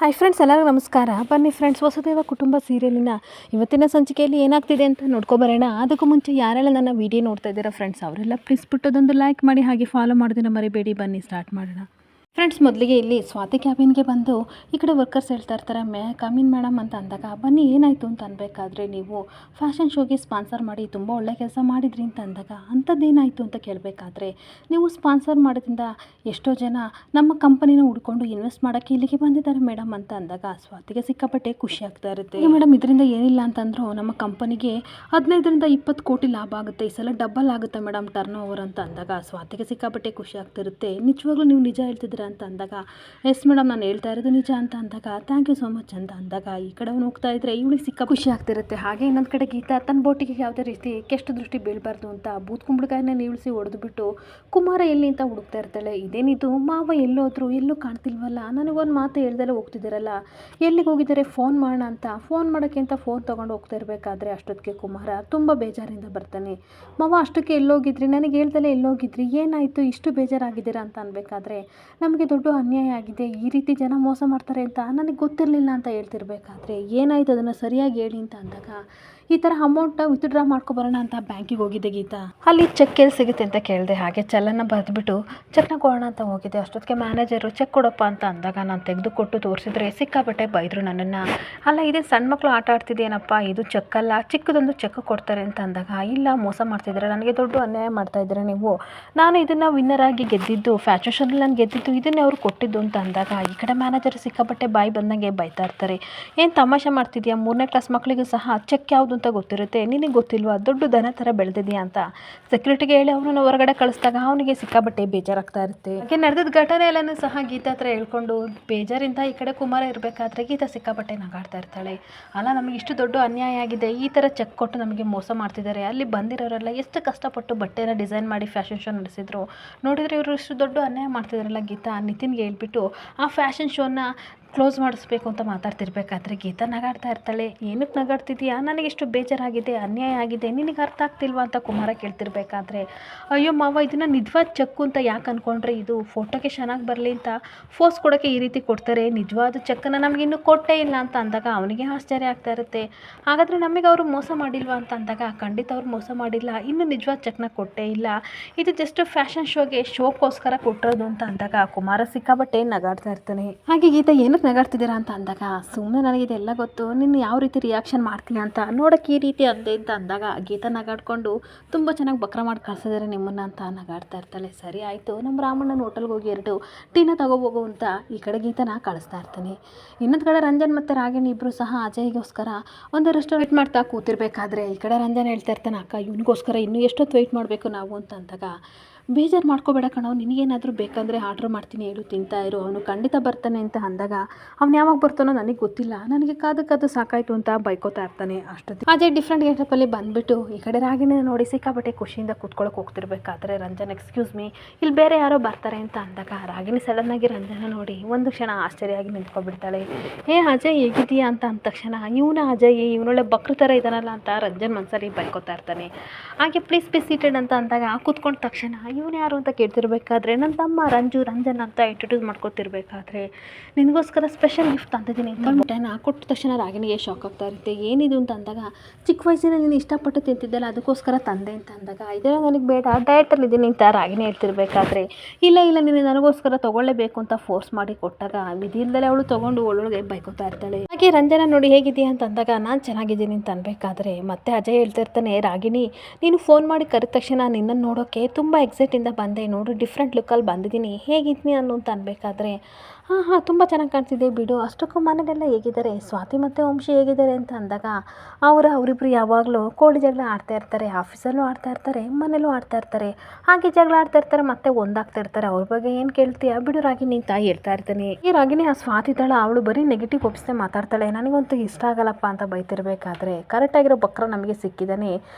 Hi friends, ಎಲ್ಲರಿಗೂ ನಮಸ್ಕಾರ. ಬನ್ನಿ ಫ್ರೆಂಡ್ಸ್, ವಸುದೇವ ಕುಟುಂಬ ಸೀರಿಯಲಿನ ಇವತ್ತಿನ ಸಂಚಿಕೆಯಲ್ಲಿ ಏನಾಗ್ತಿದೆ ಅಂತ ನೋಡ್ಕೊಬರೋಣ. ಅದಕ್ಕೂ ಮುಂಚೆ ಯಾರೆಲ್ಲ ನನ್ನ ವಿಡಿಯೋ ನೋಡ್ತಾ ಇದ್ದೀರಾ ಫ್ರೆಂಡ್ಸ್, ಅವರೆಲ್ಲ ಪ್ಲೀಸ್ ಬಿಟ್ಟದೊಂದು ಲೈಕ್ ಮಾಡಿ, ಹಾಗೆ ಫಾಲೋ ಮಾಡೋದನ್ನ ಮರಿಬೇಡಿ. ಬನ್ನಿ ಸ್ಟಾರ್ಟ್ ಮಾಡೋಣ. ಫ್ರೆಂಡ್ಸ್, ಮೊದಲಿಗೆ ಇಲ್ಲಿ ಸ್ವಾತಿ ಕ್ಯಾಬಿನ್ಗೆ ಬಂದು ಈ ಕಡೆ ವರ್ಕರ್ಸ್ ಹೇಳ್ತಾ ಇರ್ತಾರೆ, ಕಮಿನ್ ಮೇಡಮ್ ಅಂತ ಅಂದಾಗ, ಬನ್ನಿ ಏನಾಯಿತು ಅಂತ ಅನ್ಬೇಕಾದ್ರೆ, ನೀವು ಫ್ಯಾಷನ್ ಶೋಗೆ ಸ್ಪಾನ್ಸರ್ ಮಾಡಿ ತುಂಬ ಒಳ್ಳೆ ಕೆಲಸ ಮಾಡಿದ್ರಿ ಅಂತ ಅಂದಾಗ, ಅಂಥದ್ದೇನಾಯಿತು ಅಂತ ಕೇಳಬೇಕಾದ್ರೆ, ನೀವು ಸ್ಪಾನ್ಸರ್ ಮಾಡೋದ್ರಿಂದ ಎಷ್ಟೋ ಜನ ನಮ್ಮ ಕಂಪನಿನ ಹುಡ್ಕೊಂಡು ಇನ್ವೆಸ್ಟ್ ಮಾಡೋಕ್ಕೆ ಇಲ್ಲಿಗೆ ಬಂದಿದ್ದಾರೆ ಮೇಡಮ್ ಅಂತ ಅಂದಾಗ, ಸ್ವಾತಿಗೆ ಸಿಕ್ಕಾಪಟ್ಟೆ ಖುಷಿ ಆಗ್ತಾ ಇರುತ್ತೆ. ಮೇಡಮ್, ಇದರಿಂದ ಏನಿಲ್ಲ ಅಂತಂದ್ರು ನಮ್ಮ ಕಂಪನಿಗೆ 15-20 ಕೋಟಿ ಲಾಭ ಆಗುತ್ತೆ, ಈ ಸಲ ಡಬಲ್ ಆಗುತ್ತೆ ಮೇಡಮ್ ಟರ್ನ್ ಓವರ್ ಅಂತ ಅಂದಾಗ, ಸ್ವಾತಿಗೆ ಸಿಕ್ಕಾಪಟ್ಟೆ ಖುಷಿ ಆಗ್ತಿರುತ್ತೆ. ನಿಜವಾಗ್ಲೂ ನೀವು ನಿಜ ಹೇಳ್ತಿದ್ದೀರಾ ಅಂತ ಅಂದಾಗ, ಎಸ್ ಮೇಡಮ್, ನಾನು ಹೇಳ್ತಾ ಇರೋದು ನಿಜ ಅಂತ ಅಂದಾಗ, ಥ್ಯಾಂಕ್ ಯು ಸೋ ಮಚ್ ಅಂತ ಅಂದಾಗ, ಈ ಕಡೆ ಹೋಗ್ತಾ ಇದ್ರೆ ಇವಳಿಗೆ ಸಿಕ್ಕ ಖುಷಿ ಆಗ್ತಿರುತ್ತೆ. ಹಾಗೆ ಇನ್ನೊಂದು ಕಡೆ ಗೀತಾ ತನ್ನ ಬೋಟಿಗೆ ಯಾವುದೇ ರೀತಿ ಕೆಷ್ಟ ದೃಷ್ಟಿ ಬೀಳಬಾರ್ದು ಅಂತ ಬೂತ್ ಕುಂಬಳಕಾಯಿನ ನೀಳಿಸಿ ಹೊಡೆದುಬಿಟ್ಟು ಕುಮಾರ ಎಲ್ಲಿ ಅಂತ ಹುಡುಕ್ತಾ ಇರ್ತಾಳೆ. ಇದೇನಿದು ಮಾವ ಎಲ್ಲೋದ್ರು, ಎಲ್ಲೂ ಕಾಣ್ತಿಲ್ವಲ್ಲ, ನನಗೊಂದು ಮಾತು ಹೇಳ್ದಲ್ಲೇ ಹೋಗ್ತಿದ್ದೀರಲ್ಲ, ಎಲ್ಲಿಗೆ ಹೋಗಿದ್ದಾರೆ, ಫೋನ್ ಮಾಡೋಣ ಅಂತ ಫೋನ್ ಮಾಡೋಕ್ಕೆ ಅಂತ ಫೋನ್ ತೊಗೊಂಡು ಹೋಗ್ತಾ ಇರಬೇಕಾದ್ರೆ ಅಷ್ಟೊತ್ತಿಗೆ ಕುಮಾರ ತುಂಬ ಬೇಜಾರಿಂದ ಬರ್ತಾನೆ. ಮಾವ, ಅಷ್ಟಕ್ಕೆ ಎಲ್ಲೋಗಿದ್ರಿ, ನನಗೆ ಹೇಳ್ದಲ್ಲೇ ಎಲ್ಲೋಗಿದ್ರಿ, ಏನಾಯಿತು ಇಷ್ಟು ಬೇಜಾರಾಗಿದ್ದೀರಾ ಅಂತ ಅನ್ಬೇಕಾದ್ರೆ, ನಮಗೆ ದೊಡ್ಡ ಅನ್ಯಾಯ ಆಗಿದೆ, ಈ ರೀತಿ ಜನ ಮೋಸ ಮಾಡ್ತಾರೆ ಅಂತ ನನಗೆ ಗೊತ್ತಿರಲಿಲ್ಲ ಅಂತ ಹೇಳ್ತಿರ್ಬೇಕಾದ್ರೆ, ಏನಾಯ್ತು ಅದನ್ನು ಸರಿಯಾಗಿ ಹೇಳಿ ಅಂತ ಅಂದಾಗ, ಈ ಥರ ಅಮೌಂಟ್ ವಿತ್ಡ್ರಾ ಮಾಡ್ಕೊಬರೋಣ ಅಂತ ಬ್ಯಾಂಕಿಗೆ ಹೋಗಿದ್ದೆ ಗೀತಾ, ಅಲ್ಲಿ ಚೆಕ್ ಎಲ್ಲಿ ಸಿಗುತ್ತೆ ಅಂತ ಕೇಳಿದೆ. ಹಾಗೆ ಚೆಲ್ಲನ್ನು ಬರೆದ್ಬಿಟ್ಟು ಚೆಕ್ನ ಕೊಡೋಣ ಅಂತ ಹೋಗಿದ್ದೆ. ಅಷ್ಟೊತ್ತಿಗೆ ಮ್ಯಾನೇಜರು ಚೆಕ್ ಕೊಡಪ್ಪ ಅಂತ ಅಂದಾಗ, ನಾನು ತೆಗೆದು ಕೊಟ್ಟು ತೋರಿಸಿದ್ರೆ ಸಿಕ್ಕಾಪಟ್ಟೆ ಬೈದರು ನನ್ನನ್ನು. ಅಲ್ಲ, ಇದೇ ಸಣ್ಣ ಮಕ್ಕಳು ಆಟ ಆಡ್ತಿದ್ದೇನಪ್ಪ, ಇದು ಚೆಕ್ಕಲ್ಲ, ಚಿಕ್ಕದೊಂದು ಚೆಕ್ ಕೊಡ್ತಾರೆ ಅಂತ ಅಂದಾಗ, ಇಲ್ಲ ಮೋಸ ಮಾಡ್ತಿದ್ದಾರೆ, ನನಗೆ ದೊಡ್ಡ ಅನ್ಯಾಯ ಮಾಡ್ತಾಯಿದ್ದಾರೆ ನೀವು, ನಾನು ಇದನ್ನು ವಿನ್ನರ್ ಆಗಿ ಗೆದ್ದಿದ್ದು, ಫ್ಯಾಷನ್ ಶೋನಲ್ಲಿ ನಾನು ಗೆದ್ದಿದ್ದು, ಇದನ್ನೇ ಅವ್ರು ಕೊಟ್ಟಿದ್ದು ಅಂತ ಅಂದಾಗ, ಈ ಕಡೆ ಮ್ಯಾನೇಜರ್ ಸಿಕ್ಕಾಪಟ್ಟೆ ಬಾಯಿ ಬಂದಂಗೆ ಬೈತಾ ಇರ್ತಾರೆ. ಏನು ತಮಾಷೆ ಮಾಡ್ತಿದ್ಯಾ, 3ನೇ ಕ್ಲಾಸ್ ಮಕ್ಕಳಿಗೂ ಸಹ ಚೆಕ್ ಯಾವುದು ಅಂತ ಗೊತ್ತಿರುತ್ತೆ, ನಿನಗೆ ಗೊತ್ತಿಲ್ವಾ, ದೊಡ್ಡ ದನ ಥರ ಬೆಳೆದಿದೆಯಾ ಅಂತ ಸೆಕ್ಯೂರಿಟಿಗೆ ಹೇಳಿ ಅವನನ್ನು ಹೊರಗಡೆ ಕಳಿಸಿದಾಗ ಅವನಿಗೆ ಸಿಕ್ಕಾಪಟ್ಟೆ ಬೇಜಾರಾಗ್ತಾ ಇರುತ್ತೆ. ಹಾಗೆ ನಡೆದ ಘಟನೆ ಎಲ್ಲನೂ ಸಹ ಗೀತಾ ಹತ್ರ ಹೇಳ್ಕೊಂಡು ಬೇಜಾರಿಂದ ಈ ಕಡೆ ಕುಮಾರ ಇರಬೇಕಾದ್ರೆ ಗೀತಾ ಸಿಕ್ಕಾಪಟ್ಟೆ ನಗಾಡ್ತಾ ಇರ್ತಾಳೆ. ಅಲ್ಲ, ನಮಗೆ ಇಷ್ಟು ದೊಡ್ಡ ಅನ್ಯಾಯ ಆಗಿದೆ, ಈ ಥರ ಚೆಕ್ ಕೊಟ್ಟು ನಮಗೆ ಮೋಸ ಮಾಡ್ತಿದ್ದಾರೆ, ಅಲ್ಲಿ ಬಂದಿರೋರೆಲ್ಲ ಎಷ್ಟು ಕಷ್ಟಪಟ್ಟು ಬಟ್ಟೆನ ಡಿಸೈನ್ ಮಾಡಿ ಫ್ಯಾಷನ್ ಶೋ ನಡೆಸಿದ್ರು, ನೋಡಿದರೆ ಇವರು ಇಷ್ಟು ದೊಡ್ಡ ಅನ್ಯಾಯ ಮಾಡ್ತಿದ್ದಾರಲ್ಲ ಗೀತಾ, ನಿತಿನ್ಗೆ ಹೇಳ್ಬಿಟ್ಟು ಆ ಫ್ಯಾಷನ್ ಶೋನ ಕ್ಲೋಸ್ ಮಾಡಿಸ್ಬೇಕು ಅಂತ ಮಾತಾಡ್ತಿರ್ಬೇಕಾದ್ರೆ ಗೀತಾ ನಗಾಡ್ತಾ ಇರ್ತಾಳೆ. ಏನಕ್ಕೆ ನಗಾಡ್ತಿದ್ಯಾ, ನನಗೆಷ್ಟು ಬೇಜಾರಾಗಿದೆ, ಅನ್ಯಾಯ ಆಗಿದೆ, ನಿನಗೆ ಅರ್ಥ ಆಗ್ತಿಲ್ವಾ ಅಂತ ಕುಮಾರ ಕೇಳ್ತಿರ್ಬೇಕಾದ್ರೆ, ಅಯ್ಯೋ ಮಾವ, ಇದನ್ನು ನಿಜವಾದ ಚೆಕ್ಕು ಅಂತ ಯಾಕೆ ಅಂದ್ಕೊಂಡ್ರೆ, ಇದು ಫೋಟೋಗೆ ಚೆನ್ನಾಗಿ ಬರಲಿ ಅಂತ ಫೋಸ್ ಕೊಡೋಕ್ಕೆ ಈ ರೀತಿ ಕೊಡ್ತಾರೆ, ನಿಜವಾದ ಚೆಕ್ಕನ್ನು ನಮಗೆ ಇನ್ನೂ ಕೊಟ್ಟೇ ಇಲ್ಲ ಅಂತ ಅಂದಾಗ ಅವನಿಗೆ ಆಶ್ಚರ್ಯ ಆಗ್ತಾ ಇರುತ್ತೆ. ಹಾಗಾದರೆ ನಮಗೆ ಅವರು ಮೋಸ ಮಾಡಿಲ್ವಾ ಅಂತ ಅಂದಾಗ, ಖಂಡಿತ ಅವ್ರು ಮೋಸ ಮಾಡಿಲ್ಲ, ಇನ್ನೂ ನಿಜವಾದ ಚೆಕ್ನ ಕೊಟ್ಟೇ ಇಲ್ಲ, ಇದು ಜಸ್ಟ್ ಫ್ಯಾಷನ್ ಶೋಗೋಸ್ಕರ ಕೊಟ್ಟಿರೋದು ಅಂತ ಅಂದಾಗ ಕುಮಾರ ಸಿಕ್ಕಾಬಟ್ಟೆ ನಗಾಡ್ತಾ ಇರ್ತಾನೆ. ಹಾಗೆ ಗೀತಾ ಏನಕ್ಕೆ ನಗಾಡ್ತಿದ್ದೀರಾ ಅಂತ ಅಂದಾಗ, ಸುಮ್ಮನೆ ನನಗಿದೆಲ್ಲ ಗೊತ್ತು, ನೀನು ಯಾವ ರೀತಿ ರಿಯಾಕ್ಷನ್ ಮಾಡ್ತೀಯ ಅಂತ ನೋಡೋಕ್ಕೆ ಈ ರೀತಿ ಅಂದೆ ಅಂತ ಅಂದಾಗ, ಗೀತಾ ನಗಾಡ್ಕೊಂಡು ತುಂಬ ಚೆನ್ನಾಗಿ ಬಕ್ರ ಮಾಡಿ ಕಳ್ಸಿದ್ದಾರೆ ನಿಮ್ಮನ್ನು ಅಂತ ನಗಾಡ್ತಾ ಇರ್ತಾಳೆ. ಸರಿ ಆಯಿತು, ನಮ್ಮ ರಾಮಣ್ಣನ ಹೋಟೆಲ್ಗೆ ಹೋಗಿ 2 ಟೀನ ತಗೋಬೋಗು ಅಂತ ಈ ಕಡೆ ಗೀತನ ಕಳಿಸ್ತಾ ಇರ್ತಾನೆ. ಇನ್ನೊಂದು ಕಡೆ ರಂಜನ್ ಮತ್ತು ರಾಗಿಣಿ ಇಬ್ಬರು ಸಹ ಅಜಯ್ಗೋಸ್ಕರ ಒಂದು ರೆಸ್ಟೋರೆಂಟ್ ಮಾಡ್ತಾ ಕೂತಿರ್ಬೇಕಾದ್ರೆ, ಈ ಕಡೆ ರಂಜನ್ ಹೇಳ್ತಾ ಇರ್ತಾನೆ, ಅಕ್ಕ ಇವನಿಗೋಸ್ಕರ ಇನ್ನೂ ಎಷ್ಟೊತ್ತು ವೆಯ್ಟ್ ಮಾಡಬೇಕು ನಾವು ಅಂತ ಅಂದಾಗ, ಬೇಜಾರು ಮಾಡ್ಕೋಬೇಡ ಕಣೋ, ನಿನಗೇನಾದರೂ ಬೇಕಂದರೆ ಆರ್ಡ್ರ್ ಮಾಡ್ತೀನಿ, ಹೇಳು ತಿಂತಾ ಇರು, ಅವನು ಖಂಡಿತ ಬರ್ತಾನೆ ಅಂತ ಅಂದಾಗ, ಅವ್ನು ಯಾವಾಗ ಬರ್ತಾನೋ ನನಗೆ ಗೊತ್ತಿಲ್ಲ, ನನಗೆ ಕಾದು ಸಾಕಾಯಿತು ಅಂತ ಬೈಕೋತಾ ಇರ್ತಾನೆ. ಅಷ್ಟೊತ್ತಿಗೆ ಅಜಯ್ ಡಿಫ್ರೆಂಟ್ ಗೆಟಪ್ಪಲ್ಲಿ ಬಂದುಬಿಟ್ಟು ಈ ಕಡೆ ರಾಗಿಣಿನ ನೋಡಿ ಸಿಕ್ಕಾಪಟ್ಟೆ ಖುಷಿಯಿಂದ ಕೂತ್ಕೊಳ್ಳೋಕೆ ಹೋಗ್ತಿರ್ಬೇಕಾದ್ರೆ, ರಂಜನ್ ಎಕ್ಸ್ಕ್ಯೂಸ್ ಮೀ, ಇಲ್ಲಿ ಬೇರೆ ಯಾರೋ ಬರ್ತಾರೆ ಅಂತ ಅಂದಾಗ, ರಾಗಿಣಿ ಸಡನ್ನಾಗಿ ರಂಜನ ನೋಡಿ ಒಂದು ಕ್ಷಣ ಆಶ್ಚರ್ಯವಾಗಿ ನಿಂತ್ಕೊಬಿಡ್ತಾಳೆ. ಅಜಯ್ ಹೇಗಿದೆಯಾ ಅಂತ ಅಂದ ತಕ್ಷಣ, ಇವನ ಅಜಯ್ ಇವನೊಳ್ಳೆ ಬಕ್ರ ಥರ ಇದ್ದಾನಲ್ಲ ಅಂತ ರಂಜನ್ ಮನಸ್ಸಲ್ಲಿ ಬೈಕೋತಾ ಇರ್ತಾನೆ. ಹಾಗೆ ಪ್ಲೀಸ್ ಬಿ ಸೀಟೆಡ್ ಅಂತ ಅಂದಾಗ ಕೂತ್ಕೊಂಡ ತಕ್ಷಣ, ಇವನು ಯಾರು ಅಂತ ಕೇಳ್ತಿರ್ಬೇಕಾದ್ರೆ, ನನ್ನ ತಮ್ಮ ರಂಜನ್ ಅಂತ ಇಂಟ್ರೊಡ್ಯೂಸ್ ಮಾಡ್ಕೊತಿರ್ಬೇಕಾದ್ರೆ, ನಿನಗೋಸ್ಕರ ಸ್ಪೆಷಲ್ ಗಿಫ್ಟ್ ತಂದಿದ್ದೀನಿ ಅಂತ ಬಟ್ಟೆನ ಕೊಟ್ಟ ತಕ್ಷಣ ರಾಗಿಣಿಗೆ ಶಾಕ್ ಆಗ್ತಾ ಇರುತ್ತೆ. ಏನಿದು ಅಂತ ಅಂದಾಗ, ಚಿಕ್ಕ ವಯಸ್ಸಿನಲ್ಲಿ ನೀನು ಇಷ್ಟಪಟ್ಟು ತಿಂತಿದ್ದಲ್ಲ, ಅದಕ್ಕೋಸ್ಕರ ತಂದೆ ಅಂತ ಅಂದಾಗ, ಇದೆಲ್ಲ ನನಗೆ ಬೇಡ, ಡಯಟಲ್ಲಿ ಇದ್ದೀನಿ ಅಂತ ರಾಗಿಣಿ ಹೇಳ್ತಿರ್ಬೇಕಾದ್ರೆ, ಇಲ್ಲ ನೀನು ನನಗೋಸ್ಕರ ತೊಗೊಳ್ಳೇಬೇಕು ಅಂತ ಫೋರ್ಸ್ ಮಾಡಿ ಕೊಟ್ಟಾಗ ವಿಧಿಯಿಂದಲೇ ಅವಳು ತೊಗೊಂಡು ಒಳಗೆ ಬೈಕೋತಾ ಇರ್ತಾಳೆ. ಹಾಗೆ ರಂಜನ ನೋಡಿ ಹೇಗಿದೆಯಾ ಅಂತ ಅಂದಾಗ, ನಾನು ಚೆನ್ನಾಗಿದ್ದೀನಿ ಅಂತ ಅನ್ಬೇಕಾದ್ರೆ ಮತ್ತೆ ಅಜಯ್ ಹೇಳ್ತಾ ಇರ್ತಾನೆ, ರಾಗಿಣಿ ನೀನು ಫೋನ್ ಮಾಡಿ ಕರೆದ ತಕ್ಷಣ ನಿನ್ನನ್ನು ನೋಡೋಕ್ಕೆ ತುಂಬ ಎಕ್ಸೈಟಿಂದ ಬಂದೆ, ನೋಡು ಡಿಫ್ರೆಂಟ್ ಲುಕ್ಕಲ್ಲಿ ಬಂದಿದ್ದೀನಿ, ಹೇಗಿದ್ದೀನಿ ಅಂತ ಅನ್ಬೇಕಾದ್ರೆ, ಹಾಂ ತುಂಬ ಚೆನ್ನಾಗಿ ಕಾಣ್ತಿದ್ದೆ ಬಿಡು, ಅಷ್ಟಕ್ಕೂ ಮನೇಲೆಲ್ಲ ಹೇಗಿದ್ದಾರೆ, ಸ್ವಾತಿ ಮತ್ತು ವಂಶಿ ಹೇಗಿದ್ದಾರೆ ಅಂತ ಅಂದಾಗ, ಅವರಿಬ್ಬರು ಯಾವಾಗಲೂ ಕೋಳಿ ಜಗಳ ಆಡ್ತಾ ಇರ್ತಾರೆ, ಆಫೀಸಲ್ಲೂ ಆಡ್ತಾ ಇರ್ತಾರೆ, ಮನೇಲೂ ಆಡ್ತಾ ಇರ್ತಾರೆ, ಹಾಗೆ ಜಗಳ ಆಡ್ತಾ ಇರ್ತಾರೆ, ಮತ್ತೆ ಒಂದಾಗ್ತಾ ಇರ್ತಾರೆ, ಅವ್ರ ಬಗ್ಗೆ ಏನು ಕೇಳ್ತೀಯ ಬಿಡು ರಾಗಿಣಿ ಅಂತ ಹೇಳ್ತಾ ಇರ್ತಾನೆ. ಈ ರಾಗಿಣಿ ಆ ಸ್ವಾತಿ ಇದ್ದಾಳ, ಅವಳು ಬರೀ ನೆಗೆಟಿವ್ ಒಪ್ಪಿಸೇ ಮಾತಾಡ್ತಾಳೆ, ನನಗಂತೂ ಇಷ್ಟ ಆಗಲ್ಲಪ್ಪ ಅಂತ ಬೈತಿರ್ಬೇಕಾದ್ರೆ, ಕರೆಕ್ಟಾಗಿರೋ ಬಕ್ರ ನಮಗೆ ಸಿಕ್ಕಿದ್ದಾನೆ,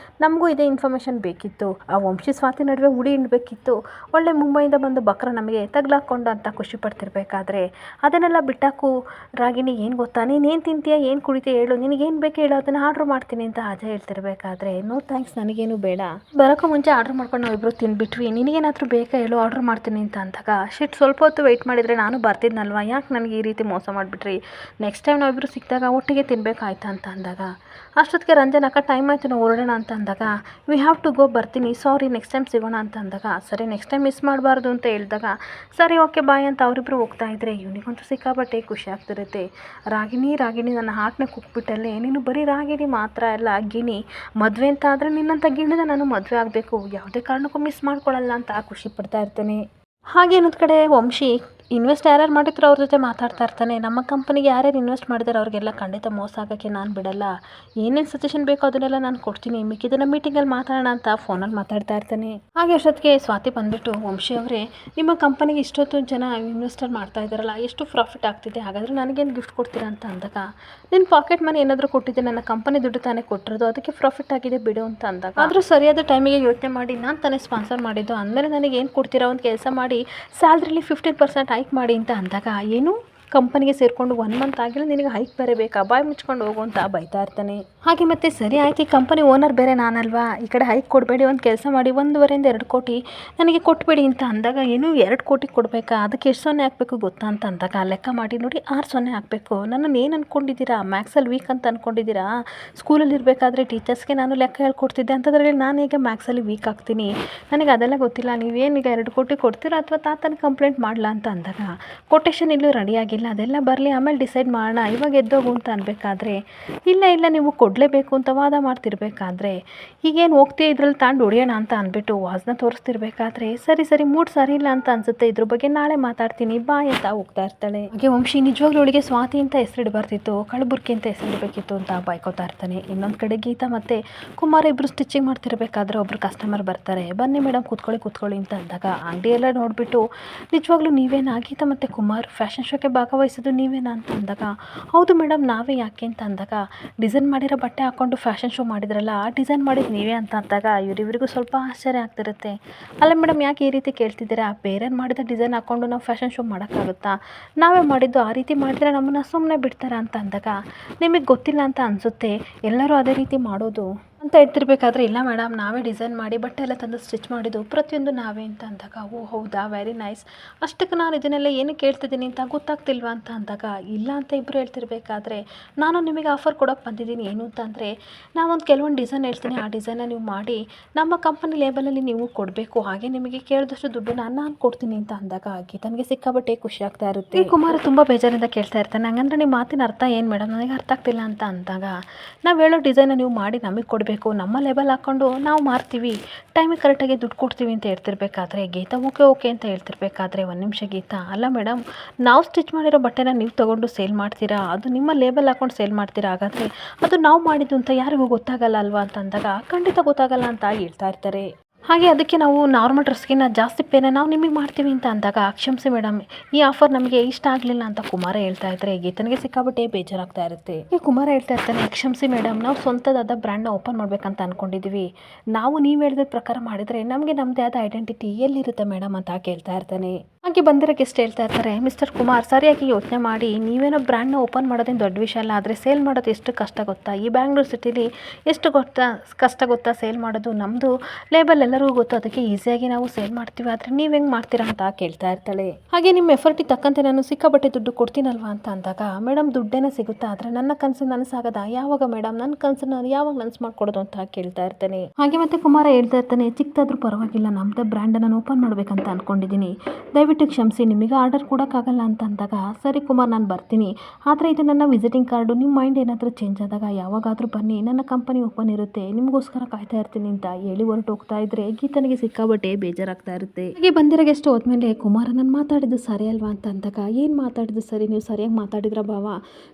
ನಮಗೂ ಇದೇ ಇನ್ಫಾರ್ಮೇಷನ್ ಬೇಕಿತ್ತು, ಆ ವಂಶಿ ಸ್ವಾತಿ ನಡುವೆ ಹುಡಿ ಹಿಂಡಬೇಕಿತ್ತು, ಒಳ್ಳೆ ಮುಂಬೈಯಿಂದ ಬಂದು ಬಕ್ರ ನಮಗೆ ತಗ್ಲಾಕೊಂಡು ಅಂತ ಖುಷಿ ಪಡ್ತಿರ್ಬೇಕಾದ್ರೆ, ಇರ್ತಾರೆ. ಅದನ್ನೆಲ್ಲ ಬಿಟ್ಟಾಕು ರಾಗಿಣಿ, ಏನು ಗೊತ್ತಾ, ನೀನೇನು ತಿಂತೀಯ, ಏನು ಕುಡಿತೀಯ ಹೇಳು, ನಿನಗೇನು ಬೇಕು ಹೇಳು, ಅದನ್ನು ಆರ್ಡ್ರ್ ಮಾಡ್ತೀನಿ ಅಂತ ಅಜಯ್ ಹೇಳ್ತಿರ್ಬೇಕಾದ್ರೆ, ನೋ ಥ್ಯಾಂಕ್ಸ್, ನನಗೇನು ಬೇಡ, ಬರೋಕ್ಕೂ ಮುಂಚೆ ಆರ್ಡ್ರ್ ಮಾಡ್ಕೊಂಡು ನಾವಿಬ್ಬರು ತಿಂದ್ಬಿಟ್ವಿ, ನಿನಗೇನಾದರೂ ಬೇಕಾ ಹೇಳು, ಆರ್ಡ್ರ್ ಮಾಡ್ತೀನಿ ಅಂತ ಅಂದಾಗ, ಸ್ವಲ್ಪ ಹೊತ್ತು ವೆಯ್ಟ್ ಮಾಡಿದರೆ ನಾನು ಬರ್ತಿದ್ನಲ್ವ, ಯಾಕೆ ನನಗೆ ಈ ರೀತಿ ಮೋಸ ಮಾಡಿಬಿಟ್ರಿ, ನೆಕ್ಸ್ಟ್ ಟೈಮ್ ನಾವಿಬ್ಬರು ಸಿಕ್ಕಿದಾಗ ಒಟ್ಟಿಗೆ ತಿನ್ಬೇಕಾಯ್ತಾ ಅಂತ ಅಂದಾಗ, ಅಷ್ಟೊತ್ತಿಗೆ ರಂಜನ್ ಅಕ್ಕ ಟೈಮ್ ಆಯಿತು ನಾವು ಹೊರಡೋಣ ಅಂತ ಅಂದಾಗ, ವಿ ಹ್ಯಾವ್ ಟು ಗೋ, ಬರ್ತೀನಿ, ಸಾರಿ ನೆಕ್ಸ್ಟ್ ಟೈಮ್ ಸಿಗೋಣ ಅಂತ ಅಂದಾಗ, ಸರಿ ನೆಕ್ಸ್ಟ್ ಟೈಮ್ ಮಿಸ್ ಮಾಡಬಾರ್ದು ಅಂತ ಹೇಳಿದಾಗ, ಸರಿ ಓಕೆ ಬಾಯ್ ಅಂತ ಅವರಿಬ್ಬರು ಹೋಗ್ತಾ ಇದ್ರೆ ಇವನಿಗಂತೂ ಸಿಕ್ಕಾಬಟ್ಟೆ ಖುಷಿ ಆಗ್ತಿರುತ್ತೆ. ರಾಗಿಣಿ ನನ್ನ ಹಾರ್ಟ್ನ ಕುಕ್ಬಿಟ್ಟಲ್ಲೇ, ನೀನು ಬರೀ ರಾಗಿಣಿ ಮಾತ್ರ ಅಲ್ಲ ಗಿಣಿ, ಮದುವೆ ಅಂತ ಆದರೆ ನಿನ್ನಂಥ ಗಿಣಿನ ನಾನು ಮದುವೆ ಆಗಬೇಕು, ಯಾವುದೇ ಕಾರಣಕ್ಕೂ ಮಿಸ್ ಮಾಡ್ಕೊಳ್ಳಲ್ಲ ಅಂತ ಖುಷಿ ಪಡ್ತಾ ಇರ್ತಾನೆ. ಹಾಗೆ ಇನ್ನೊಂದು ಕಡೆ ವಂಶಿ ಇನ್ವೆಸ್ಟ್ ಯಾರ್ಯಾರು ಮಾಡಿದ್ರು ಅವ್ರ ಜೊತೆ ಮಾತಾಡ್ತಾ ಇರ್ತಾನೆ. ನಮ್ಮ ಕಂಪನಿಗೆ ಯಾರ್ಯಾರು ಇನ್ವೆಸ್ಟ್ ಮಾಡಿದಾರೆ ಅವ್ರಿಗೆಲ್ಲ ಖಂಡಿತ ಮೋಸ ಆಗೋಕ್ಕೆ ನಾನು ಬಿಡಲ್ಲ, ಏನೇನು ಸಜೆಷನ್ ಬೇಕೋ ಅದನ್ನೆಲ್ಲ ನಾನು ಕೊಡ್ತೀನಿ, ಮಿಕ್ಕಿದ್ದನ್ನು ಮೀಟಿಂಗಲ್ಲಿ ಮಾತಾಡೋಣ ಅಂತ ಫೋನಲ್ಲಿ ಮಾತಾಡ್ತಾ ಇರ್ತಾನೆ. ಹಾಗೆ ಅಷ್ಟೊತ್ತಿಗೆ ಸ್ವಾತಿ ಬಂದುಬಿಟ್ಟು, ವಂಶಿ ಅವರೇ, ನಿಮ್ಮ ಕಂಪನಿಗೆ ಇಷ್ಟೊತ್ತು ಜನ ಇನ್ವೆಸ್ಟರ್ ಮಾಡ್ತಾ ಇದ್ದಾರಲ್ಲ, ಎಷ್ಟು ಪ್ರಾಫಿಟ್ ಆಗ್ತಿದೆ, ಹಾಗಾದರೆ ನನಗೇನು ಗಿಫ್ಟ್ ಕೊಡ್ತೀರಾ ಅಂತ ಅಂದಾಗ, ನಿನ್ನ ಪಾಕೆಟ್ ಮನಿ ಏನಾದರೂ ಕೊಟ್ಟಿದ್ದೆ, ನನ್ನ ಕಂಪನಿ ದುಡ್ಡು ತಾನೇ ಕೊಟ್ಟಿರೋದು, ಅದಕ್ಕೆ ಪ್ರಾಫಿಟ್ ಆಗಿದೆ ಬಿಡು ಅಂತ ಅಂದಾಗ, ಆದರೂ ಸರಿಯಾದ ಟೈಮಿಗೆ ಯೋಚನೆ ಮಾಡಿ ನಾನು ತಾನೇ ಸ್ಪಾನ್ಸರ್ ಮಾಡಿದ್ದು, ಅಂದಮೇಲೆ ನನಗೆ ಏನು ಕೊಡ್ತೀರಾ, ಒಂದು ಕೆಲಸ ಮಾಡಿ ಸ್ಯಾಲ್ರಿಲಿ 15% ಹೈಕ್ ಮಾಡಿ ಅಂತ ಅಂದಾಗ, ಏನು ಕಂಪನಿಗೆ ಸೇರಿಕೊಂಡು 1 ಮಂತ್ ಆಗಿಲ್ಲ, ನಿನಗೆ ಹೈಕ್ ಬೇರೆ ಬೇಕಾ, ಬಾಯ್ ಮುಚ್ಕೊಂಡು ಹೋಗು ಅಂತ ಬೈತಾ ಇರ್ತಾನೆ. ಹಾಗೆ ಮತ್ತೆ ಸರಿ ಆಯ್ತು, ಈ ಕಂಪನಿ ಓನರ್ ಬೇರೆ ನಾನಲ್ವಾ, ಈ ಕಡೆ ಹೈಕ್ ಕೊಡಬೇಡಿ, ಒಂದು ಕೆಲಸ ಮಾಡಿ 1.5 2 ಕೋಟಿ ನನಗೆ ಕೊಟ್ಬಿಡಿ ಅಂತ ಅಂದಾಗ, ಏನು 2 ಕೋಟಿ ಕೊಡಬೇಕಾ, ಅದಕ್ಕೆ ಎಷ್ಟು ಸೊನ್ನೆ ಹಾಕಬೇಕು ಗೊತ್ತಾ ಅಂತ ಅಂದಾಗ, ಲೆಕ್ಕ ಮಾಡಿ ನೋಡಿ 6 ಸೊನ್ನೆ ಹಾಕಬೇಕು, ನನ್ನನ್ನು ಏನು ಅಂದ್ಕೊಂಡಿದ್ದೀರಾ, ಮ್ಯಾಕ್ಸಲ್ಲಿ ವೀಕ್ ಅಂತ ಅಂದ್ಕೊಂಡಿದ್ದೀರಾ, ಸ್ಕೂಲಲ್ಲಿ ಇರಬೇಕಾದ್ರೆ ಟೀಚರ್ಸ್ಗೆ ನಾನು ಲೆಕ್ಕ ಹೇಳ್ಕೊಡ್ತಿದ್ದೆ ಅಂಥದ್ರಲ್ಲಿ ನಾನು ಹೇಗೆ ಮ್ಯಾಕ್ಸಲ್ಲಿ ವೀಕ್ ಆಗ್ತೀನಿ, ನನಗೆ ಅದೆಲ್ಲ ಗೊತ್ತಿಲ್ಲ, ನೀವೇನೀಗ 2 ಕೋಟಿ ಕೊಡ್ತೀರಾ ಅಥವಾ ತಾತನ ಕಂಪ್ಲೇಂಟ್ ಮಾಡಲಾ ಅಂತ ಅಂದಾಗ, ಕೊಟೇಶನ್ ಇಲ್ಲೂ ರೆಡಿಯಾಗಿಲ್ಲ, ಅದೆಲ್ಲ ಬರಲಿ ಆಮೇಲೆ ಡಿಸೈಡ್ ಮಾಡೋಣ, ಇವಾಗ ಎದ್ದೋಗು ಅಂತ ಅನ್ಬೇಕಾದ್ರೆ, ಇಲ್ಲ ನೀವು ಕೊಡಲೇಬೇಕು ಅಂತ ವಾದ ಮಾಡ್ತಿರ್ಬೇಕಾದ್ರೆ, ಈಗೇನು ಹೋಗ್ತೀಯ ಇದ್ರಲ್ಲಿ ತಾಂಡು ಹೊಡಿಯೋಣ ಅಂತ ಅಂದ್ಬಿಟ್ಟು ವಾಸನ ತೋರಿಸ್ತಿರ್ಬೇಕಾದ್ರೆ, ಸರಿ ಮೂಡ್ ಸರಿ ಇಲ್ಲ ಅಂತ ಅನ್ಸುತ್ತೆ, ಇದ್ರ ಬಗ್ಗೆ ನಾಳೆ ಮಾತಾಡ್ತೀನಿ ಬಾಯ್ ಅಂತ ಹೋಗ್ತಾ ಇರ್ತಾಳೆ. ಹಾಗೆ ವಂಶಿ ನಿಜವಾಗ್ಲೂ ಅವಳಿಗೆ ಸ್ವಾತಿ ಅಂತ ಹೆಸರಿಡಬಾರ್ದಿತ್ತು, ಕಳಬುರ್ಕಿ ಅಂತ ಹೆಸರಿಡಬೇಕಿತ್ತು ಅಂತ ಬಾಯ್ಕೋತಾ ಇರ್ತಾನೆ. ಇನ್ನೊಂದು ಕಡೆ ಗೀತಾ ಮತ್ತು ಕುಮಾರ್ ಇಬ್ಬರು ಸ್ಟಿಚಿಂಗ್ ಮಾಡ್ತಿರ್ಬೇಕಾದ್ರೆ ಒಬ್ರು ಕಸ್ಟಮರ್ ಬರ್ತಾರೆ, ಬನ್ನಿ ಮೇಡಮ್ ಕೂತ್ಕೊಳ್ಳಿ ಅಂತ ಅಂದಾಗ, ಅಂಗಡಿ ಎಲ್ಲ ನೋಡಿಬಿಟ್ಟು, ನಿಜವಾಗ್ಲೂ ನೀವೇನಾ ಗೀತಾ ಮತ್ತು ಕುಮಾರ್ ಫ್ಯಾಷನ್ ಶೋಗೆ ಭಾಗವಹಿಸೋದು ನೀವೇನಾ ಅಂತ ಅಂದಾಗ, ಹೌದು ಮೇಡಮ್ ನಾವೇ, ಯಾಕೆ ಅಂತ ಅಂದಾಗ, ಡಿಸೈನ್ ಮಾಡಿರೋ ಬಟ್ಟೆ ಹಾಕ್ಕೊಂಡು ಫ್ಯಾಷನ್ ಶೋ ಮಾಡಿದ್ರಲ್ಲ, ಆ ಡಿಸೈನ್ ಮಾಡಿದ್ದು ನೀವೇ ಅಂತ ಅಂದಾಗ, ಇವರಿಗೂ ಸ್ವಲ್ಪ ಆಶ್ಚರ್ಯ ಆಗ್ತಿರುತ್ತೆ. ಅಲ್ಲ ಮೇಡಮ್ ಯಾಕೆ ಈ ರೀತಿ ಕೇಳ್ತಿದ್ದೀರಾ, ಬೇರೆ ಮಾಡಿದ ಡಿಸೈನ್ ಹಾಕ್ಕೊಂಡು ನಾವು ಫ್ಯಾಷನ್ ಶೋ ಮಾಡೋಕ್ಕಾಗುತ್ತಾ, ನಾವೇ ಮಾಡಿದ್ದು, ಆ ರೀತಿ ಮಾಡಿದ್ರೆ ನಮ್ಮನ್ನು ಸುಮ್ಮನೆ ಬಿಡ್ತಾರಾ ಅಂತ ಅಂದಾಗ, ನಿಮಗೆ ಗೊತ್ತಿಲ್ಲ ಅಂತ ಅನಿಸುತ್ತೆ, ಎಲ್ಲರೂ ಅದೇ ರೀತಿ ಮಾಡೋದು ಅಂತ ಹೇಳ್ತಿರ್ಬೇಕಾದ್ರೆ, ಇಲ್ಲ ಮೇಡಮ್ ನಾವೇ ಡಿಸೈನ್ ಮಾಡಿ ಬಟ್ಟೆ ಎಲ್ಲ ತಂದು ಸ್ಟಿಚ್ ಮಾಡಿದ್ದು ಪ್ರತಿಯೊಂದು ನಾವೇ ಅಂತ ಅಂದಾಗ, ಓ ಹೌದಾ, ವೆರಿ ನೈಸ್, ಅಷ್ಟಕ್ಕೆ ನಾನು ಇದನ್ನೆಲ್ಲ ಏನು ಕೇಳ್ತಿದ್ದೀನಿ ಅಂತ ಗೊತ್ತಾಗ್ತಿಲ್ವಾ ಅಂತ ಅಂದಾಗ, ಇಲ್ಲ ಅಂತ ಇಬ್ಬರು ಹೇಳ್ತಿರ್ಬೇಕಾದ್ರೆ, ನಾನು ನಿಮಗೆ ಆಫರ್ ಕೊಡೋಕ್ಕೆ ಬಂದಿದ್ದೀನಿ, ಏನು ಅಂತಂದರೆ ನಾವೊಂದು ಕೆಲವೊಂದು ಡಿಸೈನ್ ಹೇಳ್ತೀನಿ, ಆ ಡಿಸೈನ್ನ ನೀವು ಮಾಡಿ ನಮ್ಮ ಕಂಪನಿ ಲೇಬಲಲ್ಲಿ ನೀವು ಕೊಡಬೇಕು, ಹಾಗೆ ನಿಮಗೆ ಕೇಳಿದಷ್ಟು ದುಡ್ಡನ್ನು ನಾನು ಕೊಡ್ತೀನಿ ಅಂತ ಅಂದಾಗ, ಗೀತನಿಗೆ ಸಿಕ್ಕಾಬಟ್ಟೆ ಖುಷಿ ಆಗ್ತಾ ಇರುತ್ತೆ. ಕುಮಾರ್ ತುಂಬ ಬೇಜಾರಿಂದ ಕೇಳ್ತಾ ಇರ್ತಾನೆ, ಹಂಗಂದ್ರೆ ನಿಮ್ಮ ಮಾತಿನ ಅರ್ಥ ಏನು ಮೇಡಮ್, ನನಗೆ ಅರ್ಥ ಆಗ್ತಿಲ್ಲ ಅಂತ ಅಂದಾಗ, ನಾವು ಹೇಳೋ ಡಿಸೈನ್ನ ನೀವು ಮಾಡಿ ನಮಗೆ ಕೊಡಬೇಕು, ನಮ್ಮ ಲೇಬಲ್ ಹಾಕ್ಕೊಂಡು ನಾವು ಮಾರ್ತೀವಿ, ಟೈಮಿಗೆ ಕರೆಕ್ಟಾಗಿ ದುಡ್ಡು ಕೊಡ್ತೀವಿ ಅಂತ ಹೇಳ್ತಿರ್ಬೇಕಾದ್ರೆ, ಗೀತಾ ಓಕೆ ಅಂತ ಹೇಳ್ತಿರ್ಬೇಕಾದ್ರೆ, ಒಂದು ನಿಮಿಷ ಗೀತಾ, ಅಲ್ಲ ಮೇಡಮ್ ನಾವು ಸ್ಟಿಚ್ ಮಾಡಿರೋ ಬಟ್ಟೆನ ನೀವು ತೊಗೊಂಡು ಸೇಲ್ ಮಾಡ್ತೀರಾ, ಅದು ನಿಮ್ಮ ಲೇಬಲ್ ಹಾಕ್ಕೊಂಡು ಸೇಲ್ ಮಾಡ್ತೀರಾ, ಹಾಗಾದರೆ ಅದು ನಾವು ಮಾಡಿದ್ದು ಅಂತ ಯಾರಿಗೂ ಗೊತ್ತಾಗಲ್ಲ ಅಲ್ವಾ ಅಂತ ಅಂದಾಗ, ಖಂಡಿತ ಗೊತ್ತಾಗಲ್ಲ ಅಂತ ಹೇಳ್ತಾ ಇರ್ತಾರೆ. ಹಾಗೆ ಅದಕ್ಕೆ ನಾವು ನಾರ್ಮಲ್ ಡ್ರೆಸ್ಗಿನ್ನ ಜಾಸ್ತಿ ಪೇನ ನಾವು ನಿಮಗೆ ಮಾಡ್ತೀವಿ ಅಂತ ಅಂದಾಗ, ಕ್ಷಮಿಸಿ ಮೇಡಮ್ ಈ ಆಫರ್ ನಮಗೆ ಇಷ್ಟ ಆಗಲಿಲ್ಲ ಅಂತ ಕುಮಾರ ಹೇಳ್ತಾ ಇದ್ರೆ, ಗೀತನಿಗೆ ಸಿಕ್ಕಾಬಿಟ್ಟೆ ಬೇಜಾರಾಗ್ತಾ ಇರುತ್ತೆ. ಈ ಕುಮಾರ ಹೇಳ್ತಾ ಇರ್ತಾನೆ, ಕ್ಷಮಿಸಿ ಮೇಡಮ್ ನಾವು ಸ್ವಂತದಾದ ಬ್ರ್ಯಾಂಡ್ನ ಓಪನ್ ಮಾಡಬೇಕಂತ ಅಂದ್ಕೊಂಡಿದ್ದೀವಿ, ನಾವು ನೀವು ಹೇಳಿದ ಪ್ರಕಾರ ಮಾಡಿದರೆ ನಮಗೆ ನಮ್ಮದೇ ಆದ ಐಡೆಂಟಿಟಿ ಎಲ್ಲಿರುತ್ತೆ ಮೇಡಮ್ ಅಂತ ಕೇಳ್ತಾ ಇರ್ತಾನೆ. ಹಾಗೆ ಬಂದಿರೋ ಗೆಸ್ಟ್ ಹೇಳ್ತಾ ಇರ್ತಾರೆ, ಮಿಸ್ಟರ್ ಕುಮಾರ್ ಸರಿಯಾಗಿ ಯೋಚನೆ ಮಾಡಿ, ನೀವೇನೋ ಬ್ರ್ಯಾಂಡ್ನ ಓಪನ್ ಮಾಡೋದೇನು ದೊಡ್ಡ ವಿಷಯ ಅಲ್ಲ, ಆದರೆ ಸೇಲ್ ಮಾಡೋದು ಎಷ್ಟು ಕಷ್ಟ ಗೊತ್ತಾ, ಈ ಬ್ಯಾಂಗ್ಳೂರು ಸಿಟಿಲಿ ಎಷ್ಟು ಕಷ್ಟ ಗೊತ್ತಾ ಸೇಲ್ ಮಾಡೋದು, ನಮ್ಮದು ಲೇಬಲ್ ಎಲ್ಲರಿಗೂ ಗೊತ್ತು, ಅದಕ್ಕೆ ಈಸಿಯಾಗಿ ನಾವು ಸೇಲ್ ಮಾಡ್ತೀವಿ, ಆದರೆ ನೀವು ಹೆಂಗೆ ಮಾಡ್ತೀರಾ ಅಂತ ಕೇಳ್ತಾ ಇರ್ತಾಳೆ. ಹಾಗೆ ನಿಮ್ಮ ಎಫರ್ಟಿಗೆ ತಕ್ಕಂತೆ ನಾನು ಸಿಕ್ಕಾಬಟ್ಟೆ ದುಡ್ಡು ಕೊಡ್ತೀನಲ್ವಾ ಅಂತ ಅಂದಾಗ, ಮೇಡಮ್ ದುಡ್ಡೇನೇ ಸಿಗುತ್ತಾ, ಆದರೆ ನನ್ನ ಕನಸು ನನಸಾಗದ, ಯಾವಾಗ ಮೇಡಮ್ ನನ್ನ ಕನಸು ನಾನು ಯಾವಾಗ ನನಸು ಮಾಡ್ಕೊಡೋದು ಅಂತ ಕೇಳ್ತಾ ಇರ್ತಾನೆ. ಹಾಗೆ ಮತ್ತೆ ಕುಮಾರ ಹೇಳ್ತಾ ಇರ್ತಾನೆ, ಚಿಕ್ಕದಾದ್ರೂ ಪರವಾಗಿಲ್ಲ ನಮ್ಮದೇ ಬ್ರ್ಯಾಂಡನ್ನು ನಾನು ಓಪನ್ ಮಾಡಬೇಕಂತ ಅಂದ್ಕೊಂಡಿದ್ದೀನಿ, ದಯವಿಟ್ಟು ಕ್ಷಮಿಸಿ ನಿಮಗೆ ಆರ್ಡರ್ ಕೊಡೋಕ್ಕಾಗಲ್ಲ ಅಂತ ಅಂದಾಗ, ಸರಿ ಕುಮಾರ್ ನಾನು ಬರ್ತೀನಿ, ಆದರೆ ಇದು ನನ್ನ ವಿಸಿಟಿಂಗ್ ಕಾರ್ಡು, ನಿಮ್ಮ ಮೈಂಡ್ ಏನಾದರೂ ಚೇಂಜ್ ಆದಾಗ ಯಾವಾಗಾದರೂ ಬನ್ನಿ, ನನ್ನ ಕಂಪನಿ ಓಪನ್ ಇರುತ್ತೆ, ನಿಮಗೋಸ್ಕರ ಕಾಯ್ತಾ ಇರ್ತೀನಿ ಅಂತ ಹೇಳಿ ಹೊರಟು ಹೋಗ್ತಾ ಇದ್ರೆ, ಗೀತನಿಗೆ ಸಿಕ್ಕಾಬಟ್ಟೆ ಬೇಜಾರಾಗ್ತಾ ಇರುತ್ತೆ. ಹಾಗೆ ಬಂದಿರೋಗೆಷ್ಟು ಹೋದ್ಮೇಲೆ ಕುಮಾರ ನಾನು ಮಾತಾಡಿದ್ದು ಸರಿ ಅಲ್ವಾ ಅಂತ ಅಂದಾಗ, ಏನು ಮಾತಾಡಿದ್ದು ಸರಿ, ನೀವು ಸರಿಯಾಗಿ ಮಾತಾಡಿದ್ರ ಭಾವ,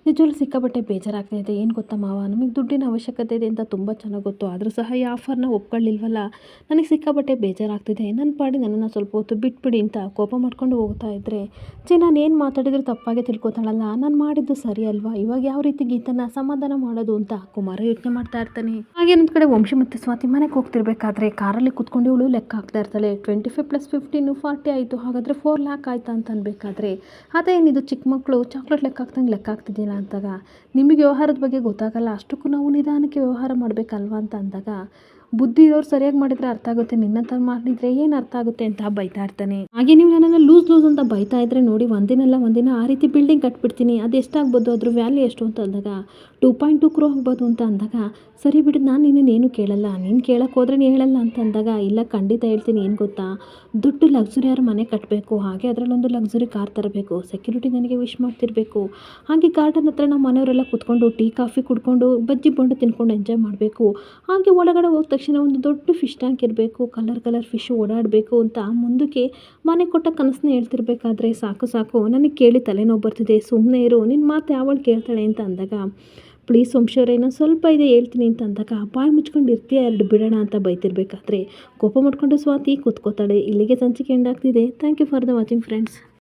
ನಿಜವಲ್ಲೂ ಸಿಕ್ಕಾಬಟ್ಟೆ ಬೇಜಾರಾಗ್ತಾ ಇದೆ, ಏನು ಗೊತ್ತಾ ಮಾವ, ನಮಗೆ ದುಡ್ಡಿನ ಅವಶ್ಯಕತೆ ಇದೆ ಅಂತ ತುಂಬ ಚೆನ್ನಾಗಿ ಗೊತ್ತು, ಆದರೂ ಸಹ ಈ ಆಫರ್ನ ಒಪ್ಕೊಳ್ಳಿಲ್ವಲ್ಲ, ನನಗೆ ಸಿಕ್ಕಾಬಟ್ಟೆ ಬೇಜಾರಾಗ್ತಿದೆ, ನನ್ನ ಪಾಡಿ ನನ್ನನ್ನು ಸ್ವಲ್ಪ ಹೊತ್ತು ಬಿಟ್ಬಿಡಿ ಅಂತ ಕೋಪ ಮಾಡ್ಕೊಂಡು ಹೋಗ್ತಾ ಇದ್ದರೆ ನಾನು ಏನು ಮಾತಾಡಿದ್ರು ತಪ್ಪಾಗೆ ತಿಳ್ಕೊತಾಳಲ್ಲ, ನಾನು ಮಾಡಿದ್ದು ಸರಿ ಅಲ್ವಾ, ಇವಾಗ ಯಾವ ರೀತಿ ಗೀತನ ಸಮಾಧಾನ ಮಾಡೋದು ಅಂತ ಕುಮಾರ ಯೋಚನೆ ಮಾಡ್ತಾ ಇರ್ತಾನೆ. ಹಾಗೆ ಇನ್ನೊಂದು ಕಡೆ ವಂಶಿ ಮತ್ತು ಸ್ವಾತಿ ಮನೆಗೆ ಹೋಗ್ತಿರ್ಬೇಕಾದ್ರೆ ಕಾರಲ್ಲಿ ಕುತ್ಕೊಂಡು ಇವಳು ಲೆಕ್ಕ ಹಾಕ್ತಾ ಇರ್ತಾಳೆ. 25 + 15 40 ಆಯಿತು, ಹಾಗಾದರೆ 4 ಲ್ಯಾಕ್ ಆಯ್ತಾ ಅಂತ ಅನ್ಬೇಕಾದ್ರೆ ಅದೇನಿದು ಚಿಕ್ಕ ಮಕ್ಕಳು ಚಾಕ್ಲೇಟ್ ಲೆಕ್ಕ ಹಾಕ್ದಂಗೆ ಲೆಕ್ಕ ಹಾಕ್ತಿದ್ದಿಲ್ಲ ಅಂತಾಗ, ನಿಮಗೆ ವ್ಯವಹಾರದ ಬಗ್ಗೆ ಗೊತ್ತಾಗಲ್ಲ, ಅಷ್ಟಕ್ಕೂ ನಾವು ನಿಧಾನಕ್ಕೆ ವ್ಯವಹಾರ ಮಾಡಬೇಕಲ್ವಾ ಅಂತ ಅಂದಾಗ, ಬುದ್ಧಿ ಇರೋರು ಸರಿಯಾಗಿ ಮಾಡಿದರೆ ಅರ್ಥ ಆಗುತ್ತೆ, ನಿನ್ನಂತ ಮಾಡಿದರೆ ಏನು ಅರ್ಥ ಆಗುತ್ತೆ ಅಂತ ಬೈತಾ ಇರ್ತಾನೆ. ಹಾಗೆ ನೀವು ನನ್ನನ್ನು ಲೂಸ್ ಅಂತ ಬೈತಾ ಇದ್ರೆ ನೋಡಿ, ಒಂದಿನಲ್ಲ ಒಂದಿನ ಆ ರೀತಿ ಬಿಲ್ಡಿಂಗ್ ಕಟ್ಬಿಡ್ತೀನಿ, ಅದು ಎಷ್ಟಾಗ್ಬೋದು, ಅದ್ರ ವ್ಯಾಲ್ಯೂ ಎಷ್ಟು ಅಂತ ಅಂದಾಗ 2.2 crore ಆಗ್ಬೋದು ಅಂತ ಅಂದಾಗ, ಸರಿ ಬಿಡು ನಾನು ನಿನ್ನೇನು ಕೇಳಲ್ಲ, ನೀನು ಕೇಳಕ್ಕೆ ಹೋದ್ರೆ ನೀನು ಹೇಳಲ್ಲ ಅಂತ ಅಂದಾಗ, ಇಲ್ಲ ಖಂಡಿತ ಹೇಳ್ತೀನಿ, ಏನು ಗೊತ್ತಾ, ದೊಡ್ಡ ಲಕ್ಸುರಿ ಯಾರು ಮನೆ ಕಟ್ಟಬೇಕು, ಹಾಗೆ ಅದರಲ್ಲೊಂದು ಲಕ್ಸುರಿ ಕಾರ್ ತರಬೇಕು, ಸೆಕ್ಯೂರಿಟಿ ನನಗೆ ವಿಶ್ ಮಾಡ್ತಿರಬೇಕು, ಹಾಗೆ ಗಾರ್ಡನ್ ಹತ್ರ ನಾವು ಮನೆಯವರೆಲ್ಲ ಕುತ್ಕೊಂಡು ಟೀ ಕಾಫಿ ಕುಡ್ಕೊಂಡು ಬಜ್ಜಿ ಬೋಂಡ ತಿನ್ಕೊಂಡು ಎಂಜಾಯ್ ಮಾಡಬೇಕು, ಹಾಗೆ ಒಳಗಡೆ ಹೋದ ತಕ್ಷಣ ಒಂದು ದೊಡ್ಡ ಫಿಶ್ ಟ್ಯಾಂಕ್ ಇರಬೇಕು, ಕಲರ್ ಫಿಶ್ ಓಡಾಡಬೇಕು ಅಂತ ಮುಂದಕ್ಕೆ ಮನೆ ಕೊಟ್ಟ ಕನಸನ್ನ ಹೇಳ್ತಿರ್ಬೇಕಾದ್ರೆ, ಸಾಕು ನನಗೆ ಕೇಳಿ ತಲೆನೋವು ಬರ್ತಿದೆ, ಸುಮ್ಮನೆ ಇರು, ನಿನ್ನ ಮಾತು ಯಾವಳು ಕೇಳ್ತಾಳೆ ಅಂತ ಅಂದಾಗ, ಪ್ಲೀಸ್ ವಂಶವ್ರೆ ಇನ್ನೊಂದು ಸ್ವಲ್ಪ ಇದೆ ಹೇಳ್ತೀನಿ ಅಂತ ಅಂದಾಗ, ಬಾಯಿ ಮುಚ್ಕೊಂಡು ಇರ್ತೀಯ, 2 ಬಿಡೋಣ ಅಂತ ಬೈತಿರ್ಬೇಕಾದ್ರೆ ಕೋಪ ಮಾಡ್ಕೊಂಡು ಸ್ವಾತಿ ಕೂತ್ಕೋತಾಳೆ. ಇಲ್ಲಿಗೆ ಸಂಚಿಕೆ ಎಂಡ್ ಆಗ್ತಿದೆ. Thank you for the watching friends.